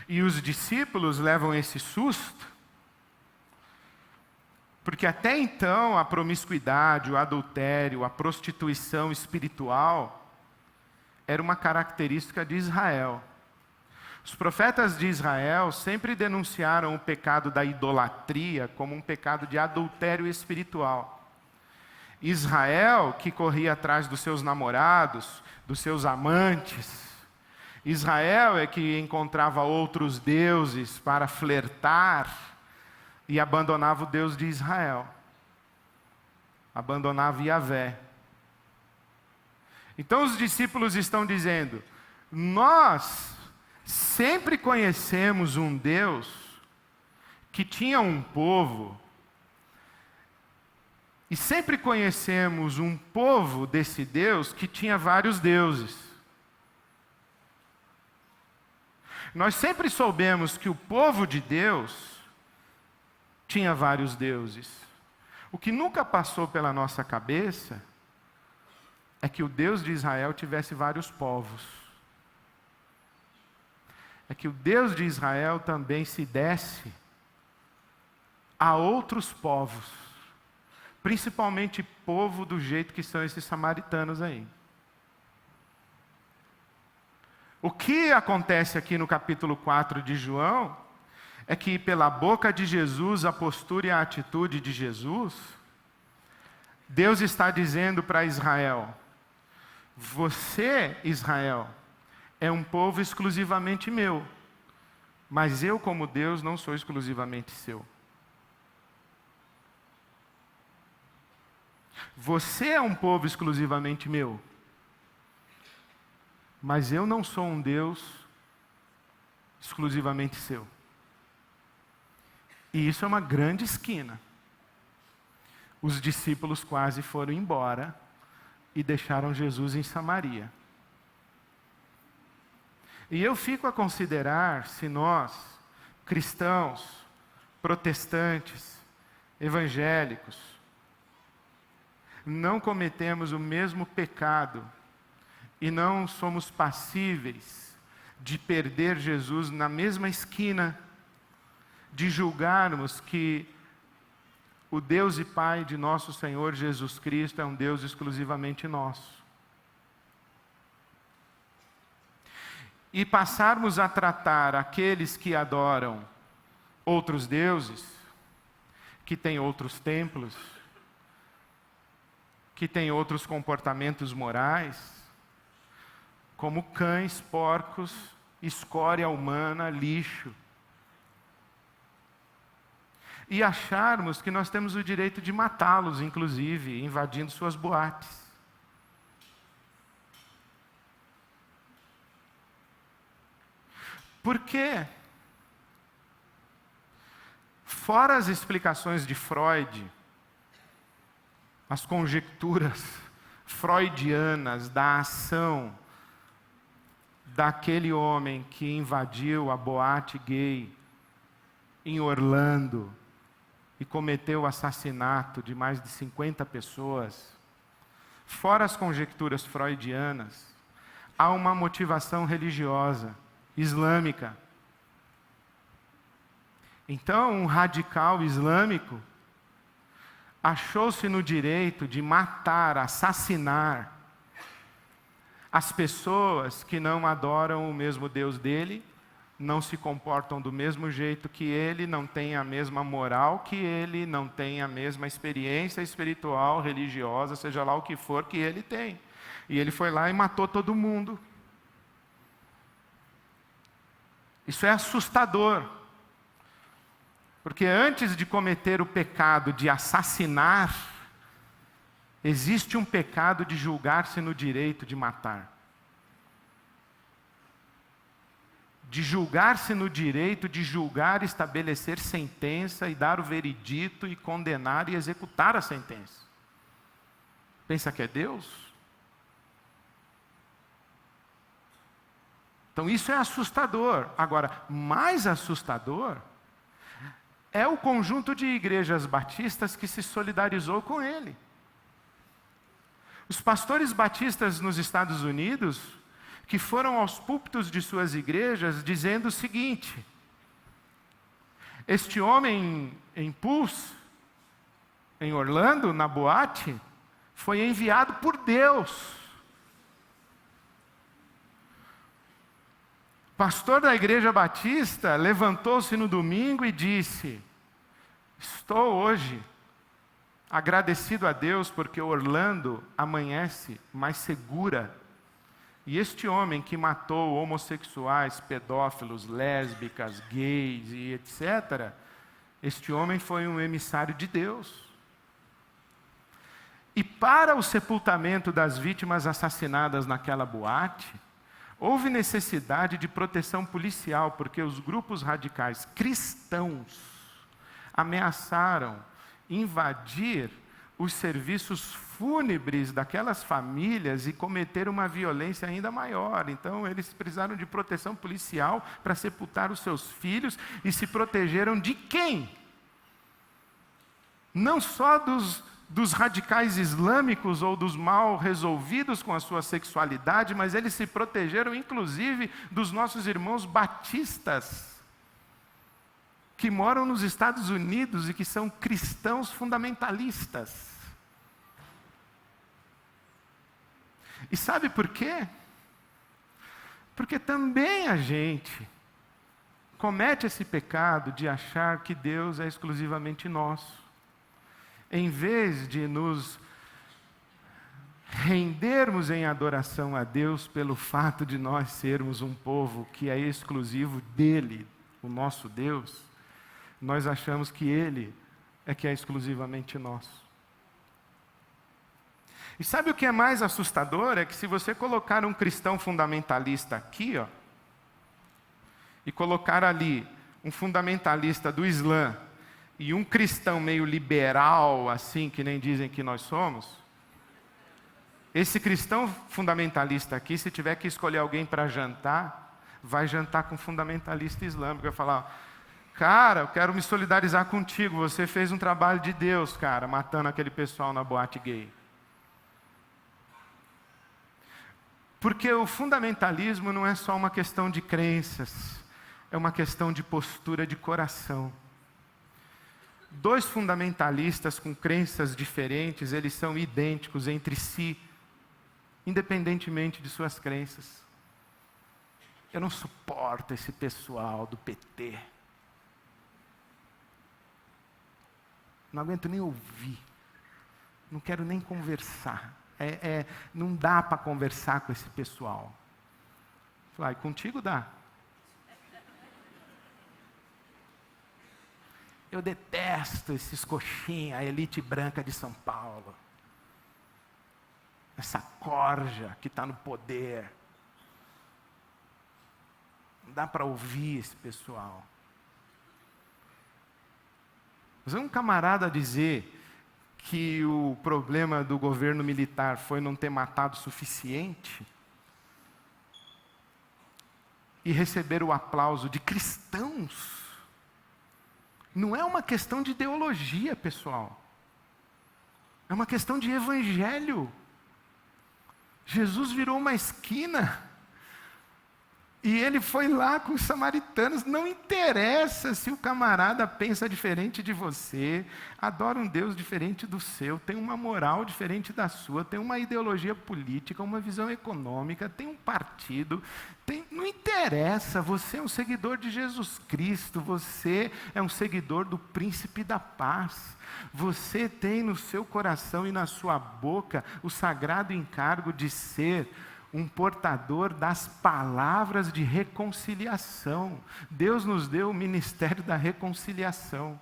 E os discípulos levam esse susto, porque até então a promiscuidade, o adultério, a prostituição espiritual era uma característica de Israel. Os profetas de Israel sempre denunciaram o pecado da idolatria como um pecado de adultério espiritual. Israel, que corria atrás dos seus namorados, dos seus amantes. Israel é que encontrava outros deuses para flertar e abandonava o Deus de Israel. abandonava Yahvé. Então os discípulos estão dizendo: nós sempre conhecemos um Deus que tinha um povo, e sempre conhecemos um povo desse Deus que tinha vários deuses. Nós sempre soubemos que o povo de Deus tinha vários deuses. O que nunca passou pela nossa cabeça é que o Deus de Israel tivesse vários povos. É que o Deus de Israel também se desse a outros povos, principalmente povo do jeito que são esses samaritanos aí. O que acontece aqui no capítulo 4 de João é que pela boca de Jesus, a postura e a atitude de Jesus, Deus está dizendo para Israel: você, Israel, é um povo exclusivamente meu, mas eu, como Deus, não sou exclusivamente seu. Você é um povo exclusivamente meu, mas eu não sou um Deus exclusivamente seu. E isso é uma grande esquina. Os discípulos quase foram embora e deixaram Jesus em Samaria. E eu fico a considerar se nós, cristãos, protestantes, evangélicos, não cometemos o mesmo pecado e não somos passíveis de perder Jesus na mesma esquina, de julgarmos que o Deus e Pai de nosso Senhor Jesus Cristo é um Deus exclusivamente nosso. E passarmos a tratar aqueles que adoram outros deuses, que têm outros templos, que têm outros comportamentos morais, como cães, porcos, escória humana, lixo. E acharmos que nós temos o direito de matá-los, inclusive, invadindo suas boates. Por quê? Fora as explicações de Freud, as conjecturas freudianas da ação daquele homem que invadiu a boate gay em Orlando e cometeu o assassinato de mais de 50 pessoas, fora as conjecturas freudianas, há uma motivação religiosa, islâmica. Então, um radical islâmico achou-se no direito de matar, assassinar as pessoas que não adoram o mesmo Deus dele, não se comportam do mesmo jeito que ele, não têm a mesma moral que ele, não têm a mesma experiência espiritual, religiosa, seja lá o que for que ele tem. E ele foi lá e matou todo mundo. Isso é assustador. Porque antes de cometer o pecado de assassinar, existe um pecado de julgar-se no direito de matar. De julgar-se no direito de julgar, estabelecer sentença e dar o veredito e condenar e executar a sentença. Pensa que é Deus? Então isso é assustador. Agora, mais assustador é o conjunto de igrejas batistas que se solidarizou com ele. Os pastores batistas nos Estados Unidos, que foram aos púlpitos de suas igrejas dizendo o seguinte: este homem em Pulse, em Orlando, na boate, foi enviado por Deus. O pastor da igreja batista levantou-se no domingo e disse: estou hoje agradecido a Deus porque Orlando amanhece mais segura. E este homem que matou homossexuais, pedófilos, lésbicas, gays e etc., este homem foi um emissário de Deus. E para o sepultamento das vítimas assassinadas naquela boate, houve necessidade de proteção policial, porque os grupos radicais cristãos ameaçaram invadir os serviços fúnebres daquelas famílias e cometer uma violência ainda maior. Então, eles precisaram de proteção policial para sepultar os seus filhos e se protegeram de quem? Não só dos radicais islâmicos ou dos mal resolvidos com a sua sexualidade, mas eles se protegeram inclusive dos nossos irmãos batistas, que moram nos Estados Unidos e que são cristãos fundamentalistas. E sabe por quê? Porque também a gente comete esse pecado de achar que Deus é exclusivamente nosso. Em vez de nos rendermos em adoração a Deus pelo fato de nós sermos um povo que é exclusivo dele, o nosso Deus, nós achamos que Ele é que é exclusivamente nosso. E sabe o que é mais assustador? É que se você colocar um cristão fundamentalista aqui, ó, e colocar ali um fundamentalista do Islã, e um cristão meio liberal, assim, que nem dizem que nós somos, esse cristão fundamentalista aqui, se tiver que escolher alguém para jantar, vai jantar com um fundamentalista islâmico, vai falar: cara, eu quero me solidarizar contigo, você fez um trabalho de Deus, cara, matando aquele pessoal na boate gay. Porque o fundamentalismo não é só uma questão de crenças, é uma questão de postura de coração. Dois fundamentalistas com crenças diferentes, eles são idênticos entre si, independentemente de suas crenças. Eu não suporto esse pessoal do PT. Não aguento nem ouvir. Não quero nem conversar. Não dá para conversar com esse pessoal. Falei, contigo dá. Eu detesto esses coxinha, a elite branca de São Paulo. Essa corja que está no poder. Não dá para ouvir esse pessoal. Mas um camarada dizer que o problema do governo militar foi não ter matado o suficiente e receber o aplauso de cristãos, não é uma questão de ideologia, pessoal. É uma questão de evangelho. Jesus virou uma esquina e ele foi lá com os samaritanos. Não interessa se o camarada pensa diferente de você, adora um Deus diferente do seu, tem uma moral diferente da sua, tem uma ideologia política, uma visão econômica, tem um partido. Não interessa, você é um seguidor de Jesus Cristo, você é um seguidor do Príncipe da Paz. Você tem no seu coração e na sua boca o sagrado encargo de ser um portador das palavras de reconciliação. Deus nos deu o ministério da reconciliação.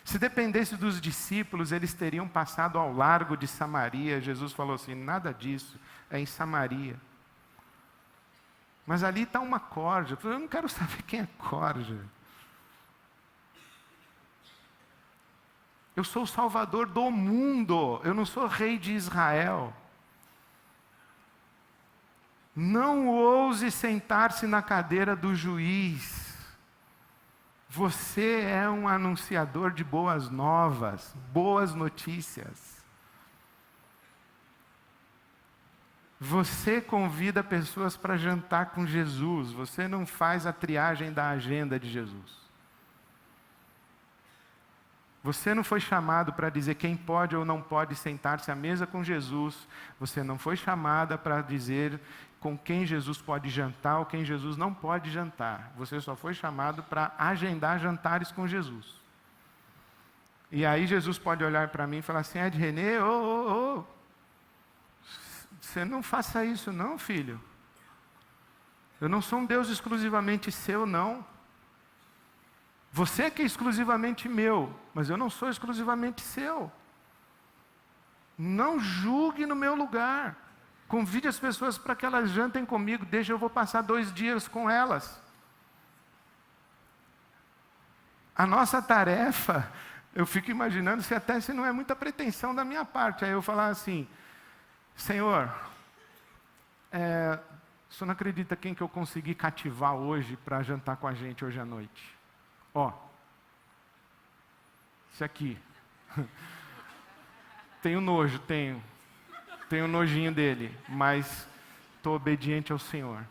Se dependesse dos discípulos, eles teriam passado ao largo de Samaria. Jesus falou assim: nada disso, é em Samaria. Mas ali está uma corja. Eu não quero saber quem é corja. Eu sou o Salvador do mundo, eu não sou rei de Israel. Não ouse sentar-se na cadeira do juiz. Você é um anunciador de boas novas, boas notícias. Você convida pessoas para jantar com Jesus. Você não faz a triagem da agenda de Jesus. Você não foi chamado para dizer quem pode ou não pode sentar-se à mesa com Jesus. Você não foi chamada para dizer com quem Jesus pode jantar ou quem Jesus não pode jantar. Você só foi chamado para agendar jantares com Jesus. E aí Jesus pode olhar para mim e falar assim: Ed René, você não faça isso não, filho. Eu não sou um Deus exclusivamente seu, não. Você que é exclusivamente meu, mas eu não sou exclusivamente seu. Não julgue no meu lugar. Convide as pessoas para que elas jantem comigo. Deixa, eu vou passar 2 dias com elas. A nossa tarefa, eu fico imaginando se não é muita pretensão da minha parte. Aí eu falar assim, Senhor, o senhor não acredita quem que eu consegui cativar hoje para jantar com a gente hoje à noite? Ó, esse aqui. Tenho nojo, tenho nojinho dele, mas estou obediente ao Senhor.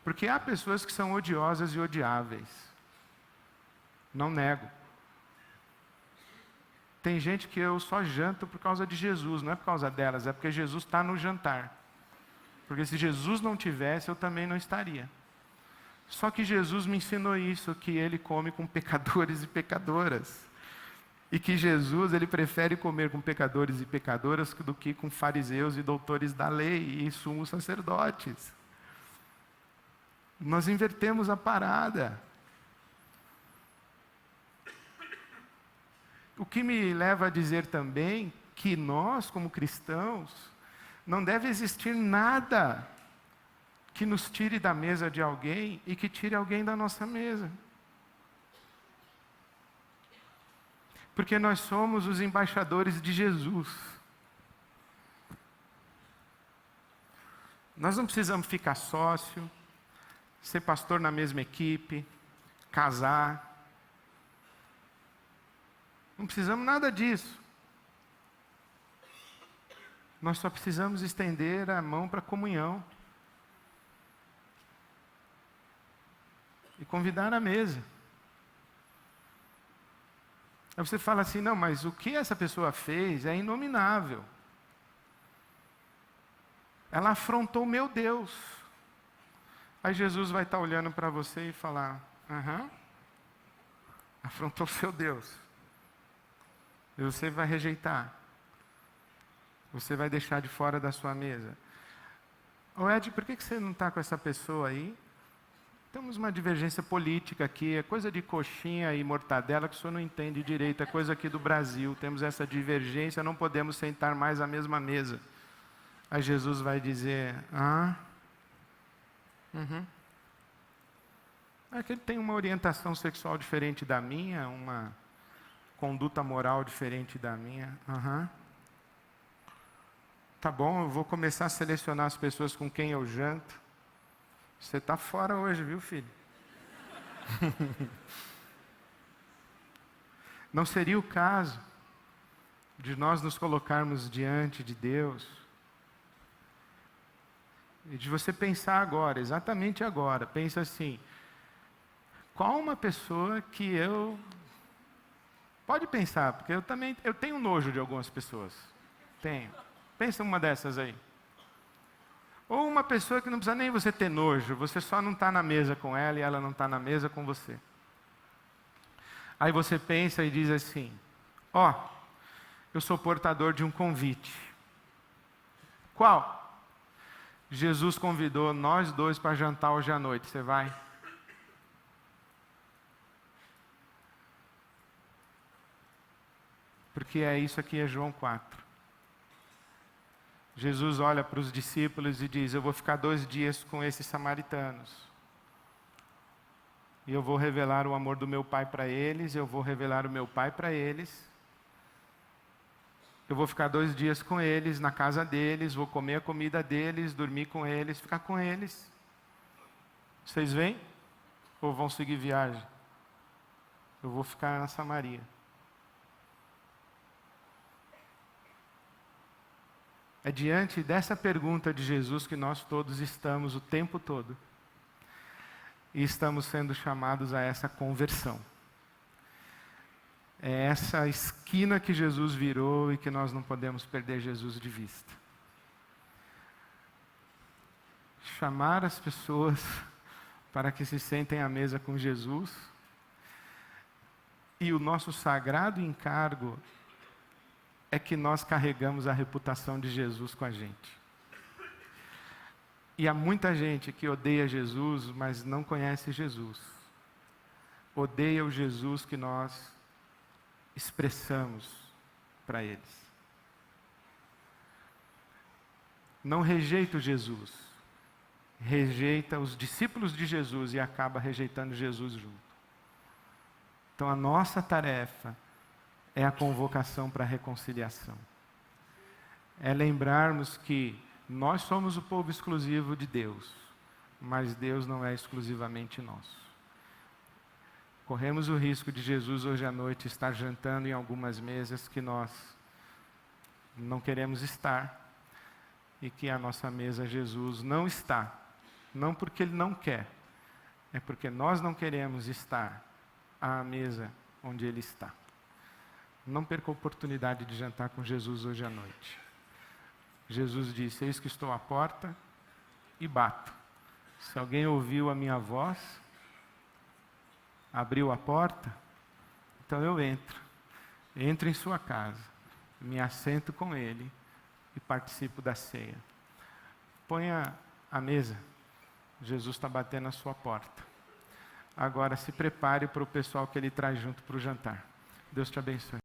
Porque há pessoas que são odiosas e odiáveis. Não nego. Tem gente que eu só janto por causa de Jesus, não é por causa delas, é porque Jesus está no jantar. Porque se Jesus não tivesse, eu também não estaria. Só que Jesus me ensinou isso, que Ele come com pecadores e pecadoras. E que Jesus, Ele prefere comer com pecadores e pecadoras do que com fariseus e doutores da lei e sumos sacerdotes. Nós invertemos a parada. O que me leva a dizer também que nós, como cristãos, não deve existir nada que nos tire da mesa de alguém e que tire alguém da nossa mesa. Porque nós somos os embaixadores de Jesus. Nós não precisamos ficar sócio, ser pastor na mesma equipe, casar. Não precisamos nada disso. Nós só precisamos estender a mão para a comunhão. E convidar à mesa. Aí você fala assim, não, mas o que essa pessoa fez é inominável. Ela afrontou meu Deus. Aí Jesus vai estar olhando para você e falar, afrontou seu Deus. E você vai rejeitar. Você vai deixar de fora da sua mesa. Ô Ed, por que você não está com essa pessoa aí? Temos uma divergência política aqui, é coisa de coxinha e mortadela que o senhor não entende direito, é coisa aqui do Brasil, temos essa divergência, não podemos sentar mais à mesma mesa. Aí Jesus vai dizer, é que ele tem uma orientação sexual diferente da minha, uma conduta moral diferente da minha, Tá bom, eu vou começar a selecionar as pessoas com quem eu janto. Você está fora hoje, viu, filho? Não seria o caso de nós nos colocarmos diante de Deus e de você pensar agora, exatamente agora, pensa assim, qual uma pessoa que eu... Pode pensar, porque eu tenho nojo de algumas pessoas. Tenho. Pensa uma dessas aí. Ou uma pessoa que não precisa nem você ter nojo, você só não está na mesa com ela e ela não está na mesa com você. Aí você pensa e diz assim, eu sou portador de um convite. Qual? Jesus convidou nós dois para jantar hoje à noite, você vai? Porque isso aqui é João 4. Jesus olha para os discípulos e diz, eu vou ficar 2 dias com esses samaritanos. E eu vou revelar o amor do meu Pai para eles, eu vou revelar o meu Pai para eles. Eu vou ficar 2 dias com eles, na casa deles, vou comer a comida deles, dormir com eles, ficar com eles. Vocês vêm? Ou vão seguir viagem? Eu vou ficar na Samaria. É diante dessa pergunta de Jesus que nós todos estamos o tempo todo. E estamos sendo chamados a essa conversão. É essa esquina que Jesus virou e que nós não podemos perder Jesus de vista. Chamar as pessoas para que se sentem à mesa com Jesus. E o nosso sagrado encargo é que nós carregamos a reputação de Jesus com a gente. E há muita gente que odeia Jesus, mas não conhece Jesus. Odeia o Jesus que nós expressamos para eles. não rejeita o Jesus, rejeita os discípulos de Jesus e acaba rejeitando Jesus junto. Então a nossa tarefa é a convocação para a reconciliação. É lembrarmos que nós somos o povo exclusivo de Deus, mas Deus não é exclusivamente nosso. Corremos o risco de Jesus hoje à noite estar jantando em algumas mesas que nós não queremos estar, e que a nossa mesa Jesus não está, não porque Ele não quer, é porque nós não queremos estar à mesa onde Ele está. Não perca a oportunidade de jantar com Jesus hoje à noite. Jesus disse: eis que estou à porta e bato. Se alguém ouviu a minha voz, abriu a porta, então eu entro em sua casa, me assento com Ele e participo da ceia. Ponha a mesa, Jesus está batendo a sua porta. Agora se prepare para o pessoal que Ele traz junto para o jantar. Deus te abençoe.